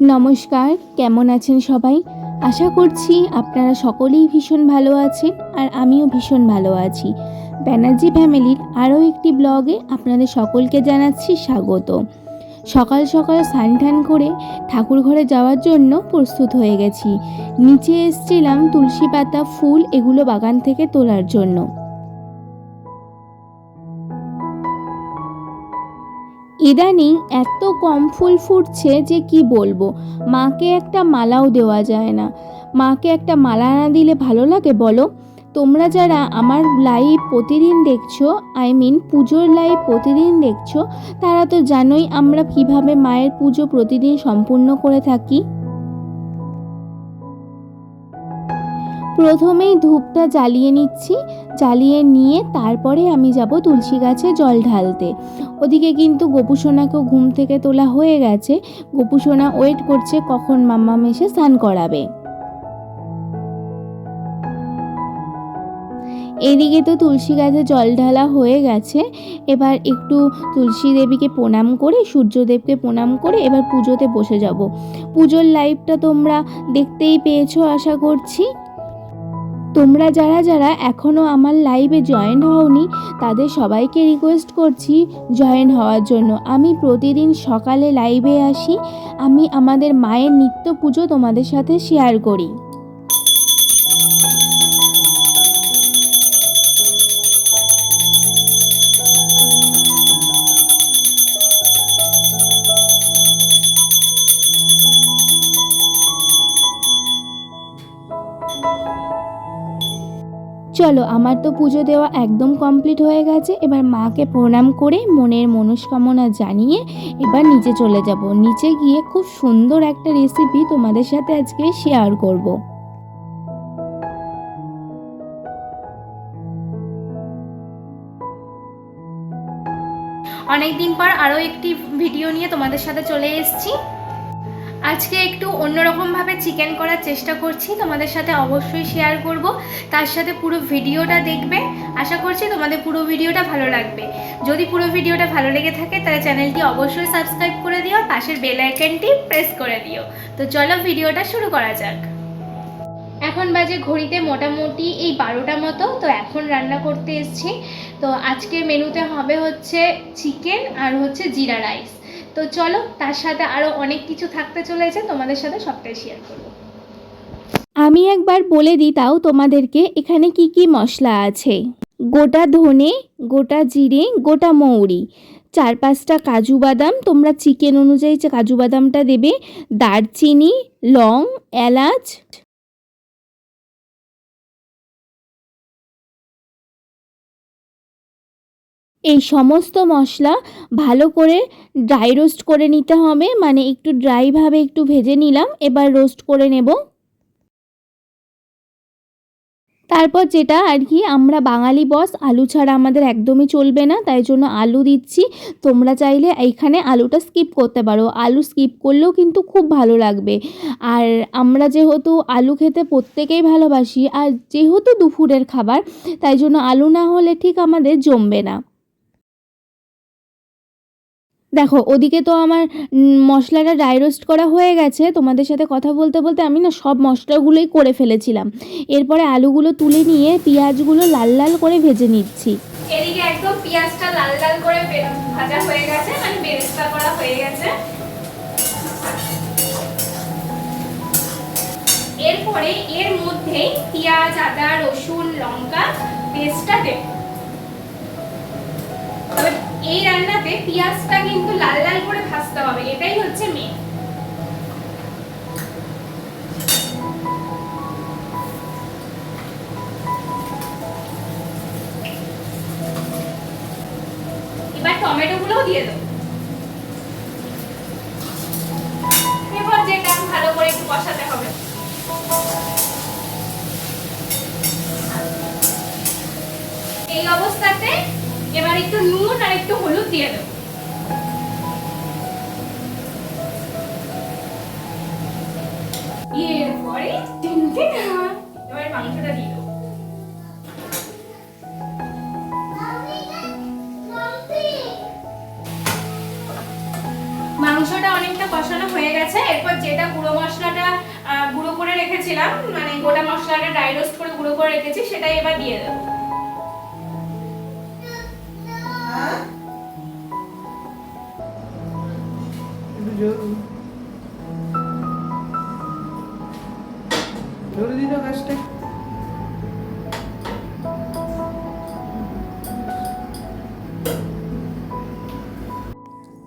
নমস্কার, কেমন আছেন সবাই? আশা করছি আপনারা সকলেই ভীষণ ভালো আছেন আর আমিও ভীষণ ভালো আছি। ব্যানার্জি ফ্যামিলির আরও একটি ব্লগে আপনাদের সকলকে জানাচ্ছি স্বাগত। সকাল সকাল স্নান টান করে ঠাকুর ঘরে যাওয়ার জন্য প্রস্তুত হয়ে গেছি। নিচে এসছিলাম তুলসী পাতা, ফুল এগুলো বাগান থেকে তোলার জন্য। ইদানিং এত কম ফুল ফুটছে যে কি বলবো। মাকে একটা মালাও দেওয়া যায় না। মাকে একটা মালা না দিলে ভালো লাগে বলো? তোমরা যারা আমার লাইভ প্রতিদিন দেখছো, পুজোর লাইভ প্রতিদিন দেখছো, তারা তো জানোই আমরা কিভাবে মায়ের পুজো প্রতিদিন সম্পূর্ণ করে থাকি। প্রথমেই ধূপটা জ্বালিয়ে নিচ্ছি, জ্বালিয়ে নিয়ে তারপরে আমি যাব তুলসী গাছে জল ঢালতে। ওদিকে কিন্তু গোপুসোনাকেও ঘুম থেকে তোলা হয়ে গেছে। গোপুসোনা ওয়েট করছে কখন মাম্মাম এসে স্নান করাবে। এদিকে তো তুলসী গাছে জল ঢালা হয়ে গেছে। এবার একটু তুলসী দেবীকে প্রণাম করে, সূর্যদেবকে প্রণাম করে এবার পুজোতে বসে যাব। পুজোর লাইভটা তোমরা দেখতেই পেয়েছো আশা করছি। তোমরা যারা যারা এখনও আমার লাইভে জয়েন হওনি তাদের সবাইকে রিকোয়েস্ট করছি জয়েন হওয়ার জন্য। আমি প্রতিদিন সকালে লাইভে আসি, আমি আমাদের মায়ের নিত্য পুজো তোমাদের সাথে শেয়ার করি। চলো, আমার তো পুজো দেওয়া একদম কমপ্লিট হয়ে গেছে। এবার মাকে প্রণাম করে মনের মনস্কামনা জানিয়ে এবার নিচে চলে যাব। নিচে গিয়ে খুব সুন্দর একটা রেসিপি তোমাদের সাথে আজকে শেয়ার করব। অনেকদিন পর আরও একটি ভিডিও নিয়ে তোমাদের সাথে চলে এসেছি। আজকে একটু অন্যরকমভাবে চিকেন করার চেষ্টা করছি, তোমাদের সাথে অবশ্যই শেয়ার করব। তার সাথে পুরো ভিডিওটা দেখবে, আশা করছি তোমাদের পুরো ভিডিওটা ভালো লাগবে। যদি পুরো ভিডিওটা ভালো লেগে থাকে তাহলে চ্যানেলটি অবশ্যই সাবস্ক্রাইব করে দিও, পাশের বেল আইকনটি প্রেস করে দিও। তো চলো ভিডিওটা শুরু করা যাক। এখন বাজে ঘড়িতে মোটামুটি এই 12টা মতো। তো এখন রান্না করতে এসেছি। তো আজকের মেনুতে হবে হচ্ছে চিকেন আর হচ্ছে জিরা রাইস। তো চলো, তার সাথে আরও অনেক কিছু থাকতে চলেছে, তোমাদের সাথে সবটাই শেয়ার করব। আমি একবার বলে দিই তাও তোমাদেরকে এখানে কি কি মশলা আছে। গোটা ধনে, গোটা জিরে, গোটা মৌরি, 4-5টা কাজু বাদাম, তোমরা চিকেন অনুযায়ী কাজু বাদামটা দেবে, দারচিনি, লং, এলাচ। এই সমস্ত মশলা ভালো করে ড্রাই রোস্ট করে নিতে হবে, মানে একটু ড্রাইভাবে একটু ভেজে নিলাম, এবার রোস্ট করে নেব। তারপর যেটা আর কি, আমরা বাঙালি বস, আলু ছাড়া আমাদের একদমই চলবে না, তাই জন্য আলু দিচ্ছি। তোমরা চাইলে এইখানে আলুটা স্কিপ করতে পারো, আলু স্কিপ করলেও কিন্তু খুব ভালো লাগবে। আর আমরা যেহেতু আলু খেতে প্রত্যেকেই ভালোবাসি, আর যেহেতু দুপুরের খাবার, তাই জন্য আলু না হলে ঠিক আমাদের জমবে না। দেখো ওদিকে তো আমার মশলাটা ড্রাই রোস্ট করা হয়ে গেছে। তোমাদের সাথে কথা বলতে বলতে আমি না সব মশলাগুলোই করে ফেলেছিলাম। এরপরে আলুগুলো তুলে নিয়ে পেঁয়াজগুলো লাল লাল করে ভেজে নিচ্ছি। এদিকে একদম পেঁয়াজটা লাল লাল করে ভাজা হয়ে গেছে, মানে বেরেস্তা করা হয়ে গেছে। এরপরে এর মধ্যে পেঁয়াজ, আদা, রসুন, লঙ্কা পেস্টটা দেব। তবে এই রান্নাতে পেঁয়াজটা কিন্তু লাল লাল করে ভাজতে হবে, এটাই হচ্ছে মেন। এবার টমেটো গুলোও দিয়ে দেবো। এবার যেটা ভালো করে একটু কষাতে হবে। এই অবস্থাতে এবার একটু নুন আর একটু হলুদ দিয়ে দেবো। এরপরে এবার মাংসটা দিয়ে দেবো। মাংস মাংসটা অনেকটা কষানো হয়ে গেছে। এরপর যেটা গুঁড়ো মশলাটা গুঁড়ো করে রেখেছিলাম, মানে গোটা মশলাটা ড্রাই রোস্ট করে গুঁড়ো করে রেখেছি, সেটাই এবার দিয়ে দেবো।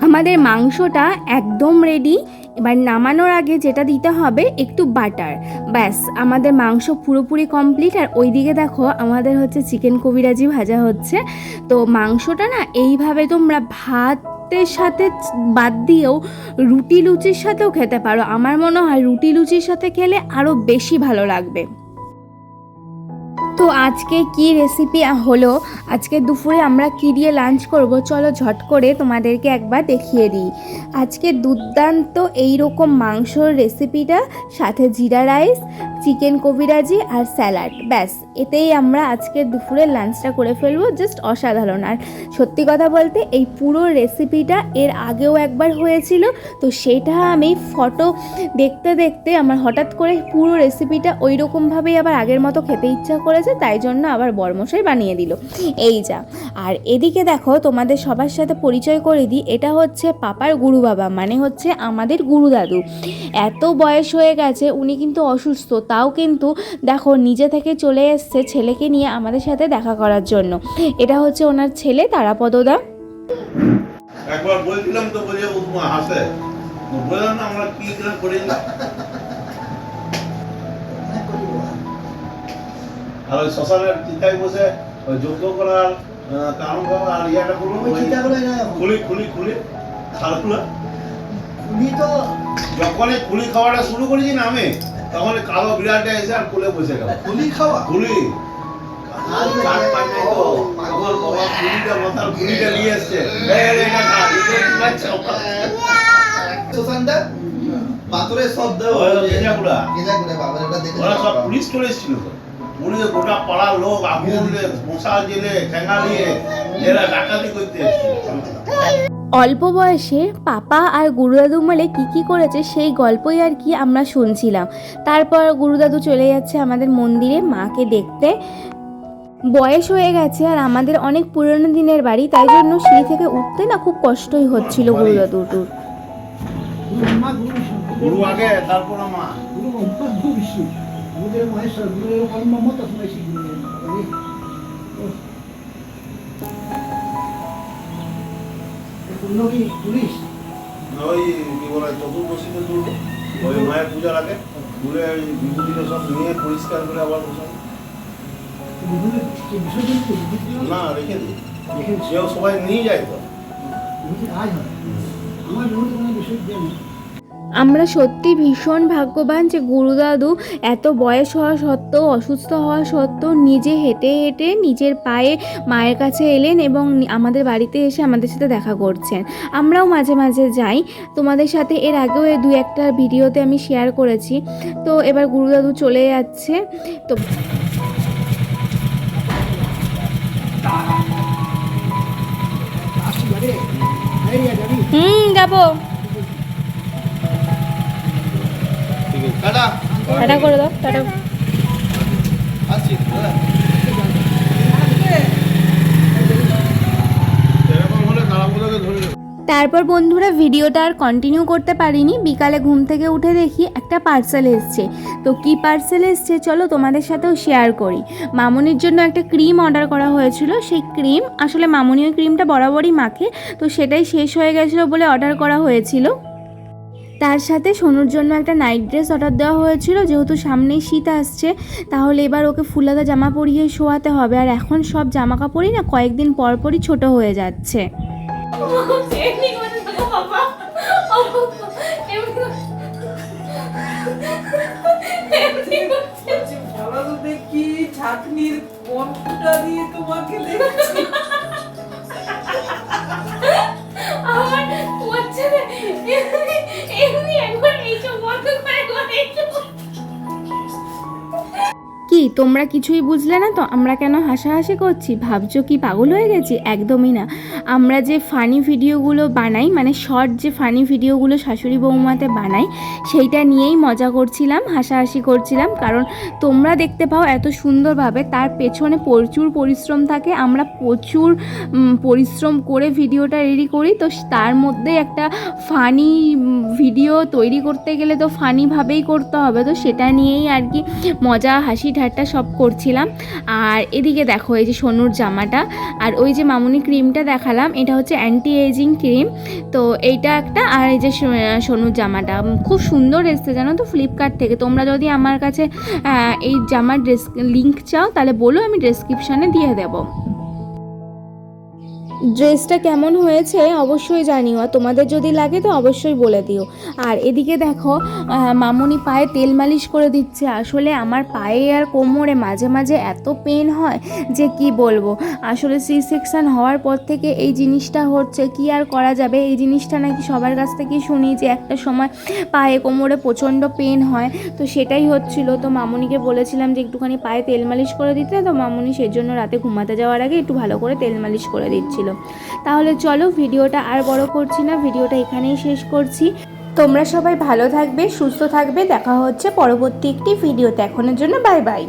আমাদের মাংসটা একদম রেডি। এবার নামানোর আগে যেটা দিতে হবে একটু বাটার, ব্যাস আমাদের মাংস পুরোপুরি কমপ্লিট। আর ওইদিকে দেখো আমাদের হচ্ছে চিকেন কবিরাজি ভাজা হচ্ছে। তো মাংসটা না এইভাবে তোমরা ভাতের সাথে বাদ দিয়েও রুটি লুচির সাথেও খেতে পারো। আমার মনে হয় রুটি লুচির সাথে খেলে আরও বেশি ভালো লাগবে। তো আজকে কি রেসিপি হলো, আজকে দুপুরে আমরা কি দিয়ে লাঞ্চ করব, চলো ঝট করে তোমাদেরকে একবার দেখিয়ে দিই। আজকে দুর্দান্ত এইরকম মাংসর রেসিপিটা, সাথে জিরা রাইস, চিকেন কবিরাজি আর স্যালাড, ব্যাস এতেই আমরা আজকে দুপুরে লাঞ্চটা করে ফেলবো। জাস্ট অসাধারণ। আর সত্যি কথা বলতে এই পুরো রেসিপিটা এর আগেও একবার হয়েছিল, তো সেটা আমি ফটো দেখতে দেখতে আমার হঠাৎ করে পুরো রেসিপিটা ওই রকমভাবেই আবার আগের মতো খেতে ইচ্ছা করেছে, তাই জন্য আবার বরমশাই বানিয়ে দিল। এই যা। আর এদিকে দেখো তোমাদের সবার সাথে পরিচয় করে দিই, এটা হচ্ছে পাপার গুরু বাবা, মানে হচ্ছে আমাদের গুরু দাদু। এত বয়স হয়ে গেছে, উনি কিন্তু অসুস্থ, তাও কিন্তু দেখো নিজে থেকে চলে এসছে ছেলেকে নিয়ে আমাদের সাথে দেখা করার জন্য। এটা হচ্ছে ওনার ছেলে তারাপদদা। একবার বলছিলাম তো, বলে হাসে বললাম না আমরা কি করে আর ওই শ্মশানের চিন্তায় বসে ওই যজ্ঞ করার কারণ আর ইয়াটা করবো খুলি খুলি খুলি খালগুলো খুলি। তো যখনই খুলি খাওয়াটা শুরু করেছি না আমি, তখন কালো বিড়ালটা এসে আর কোলে বসে গেল। খুলি খাওয়া খুলি আমার বাবা খুলিটা মাথার খুলিটা নিয়ে এসছে। পাথরের শব্দ ওরা সব পুলিশ চলে এসেছিল। তো পুলিশ গোটা পাড়ার লোক আগুন দিয়ে মশা জেলে ঠেঙ্গা নিয়ে এরা ডাকাতি করতে এসেছিল। অল্প বয়সে পাপা আর গুরুদাদু মিলে কী করেছে সেই গল্পই আর কি আমরা শুনছিলাম। তারপর গুরুদাদু চলে যাচ্ছে আমাদের মন্দিরে মাকে দেখতে। বয়স হয়ে গেছে আর আমাদের অনেক পুরনো দিনের বাড়ি, তাই জন্য সিঁড়ি থেকে উঠতে না খুব কষ্টই হচ্ছিল গুরুদাদুর। গুরু আগে তারপর মা পুলিশ ওই কি বলে চতুর্দশীতে তুলবো, ওই মায়ের পূজার আগে তুলে বিভূতিটা সব নিয়ে পরিষ্কার করে আবার বসাবো। না রেখে দিই, সেও সবাই নিয়ে যায়। তো আমরা সত্যি ভীষণ ভাগ্যবান যে গুরুদাদু এত বয়স হওয়া সত্ত্বেও, অসুস্থ হওয়া সত্ত্বেও নিজে হেঁটে হেঁটে নিজের পায়ে মায়ের কাছে এলেন এবং আমাদের বাড়িতে এসে আমাদের সাথে দেখা করছেন। আমরাও মাঝে মাঝে যাই, তোমাদের সাথে এর আগেও এই দু একটা ভিডিওতে আমি শেয়ার করেছি। তো এবার গুরুদাদু চলে যাচ্ছে। তো যাবো, টাটা করে দাও, টাটা। তারপর বন্ধুরা ভিডিওটা আর কন্টিনিউ করতে পারিনি। বিকালে ঘুম থেকে উঠে দেখি একটা পার্সেল এসছে। তো কি পার্সেল এসছে চলো তোমাদের সাথেও শেয়ার করি। মামনির জন্য একটা ক্রিম অর্ডার করা হয়েছিল। সেই ক্রিম আসলে মামনি ওই ক্রিমটা বরাবরই মাখে, তো সেটাই শেষ হয়ে গেছিলো বলে অর্ডার করা হয়েছিল। তার সাথে সোনুর জন্য একটা নাইট ড্রেস অর্ডার দেওয়া হয়েছিল। যেহেতু সামনেই শীত আসছে, তাহলে এবার ওকে ফুলাদা জামা পরিয়ে শোয়াতে হবে। আর এখন সব জামা কাপড়ই না কয়েকদিন পর পরই ছোট হয়ে যাচ্ছে। দেখি ছাকনির কনটা দিয়ে তোমাকে দেখছি। কি কি তোমরা কিছুই বুঝলে না তো আমরা কেন হাসাহাসি করছি? ভাবছো কি পাগল হয়ে গেছি? একদমই না। আমরা যে ফানি ভিডিওগুলো বানাই, মানে শর্ট যে ফানি ভিডিওগুলো শাশুড়ি বৌমাতে বানাই, সেইটা নিয়েই মজা করছিলাম, হাসাহাসি করছিলাম। কারণ তোমরা দেখতে পাও এত সুন্দরভাবে, তার পেছনে প্রচুর পরিশ্রম থাকে। আমরা প্রচুর পরিশ্রম করে ভিডিওটা রেডি করি, তো তার মধ্যে একটা ফানি ভিডিও তৈরি করতে গেলে তো ফানিভাবেই করতে হবে, তো সেটা নিয়েই আর কি মজা হাসি ঠাট্টা সব করছিলাম। আর এদিকে দেখো এই যে সোনুর জামাটা, আর ওই যে মামুনি ক্রিমটা দেখালাম, এটা হচ্ছে অ্যান্টি এজিং ক্রিম। তো এইটা একটা, আর এই যে সোনুর জামাটা খুব সুন্দর এসছে জানো তো ফ্লিপকার্ট থেকে। তোমরা যদি আমার কাছে এই জামার লিঙ্ক চাও তাহলে বলো, আমি ডেসক্রিপশানে দিয়ে দেবো। ড্রেসটা কেমন হয়েছে অবশ্যই জানিও, আর তোমাদের যদি লাগে তো অবশ্যই বলে দিও। আর এদিকে দেখো মামুনি পায়ে তেল মালিশ করে দিচ্ছে। আসলে আমার পায়ে আর কোমরে মাঝে মাঝে এত পেন হয় যে কি বলবো। আসলে সি সেকশন হওয়ার পর থেকে এই জিনিসটা হচ্ছে, কি আর করা যাবে। এই জিনিসটা নাকি সবার কাছ থেকেই শুনি যে একটা সময় পায়ে কোমরে প্রচণ্ড পেন হয়, তো সেটাই হচ্ছিল। তো মামুনিকে বলেছিলাম যে একটুখানি পায়ে তেল মালিশ করে দিতে, তো মামুনি সেজন্য রাতে ঘুমাতে যাওয়ার আগে একটু ভালো করে তেল মালিশ করে দিচ্ছিল। তাহলে চলো ভিডিওটা আর বড় করছি না, ভিডিওটা এখানেই শেষ করছি। তোমরা সবাই ভালো থাকবে, সুস্থ থাকবে। দেখা হচ্ছে পরবর্তী একটি ভিডিওতে। এখনের জন্য বাই বাই।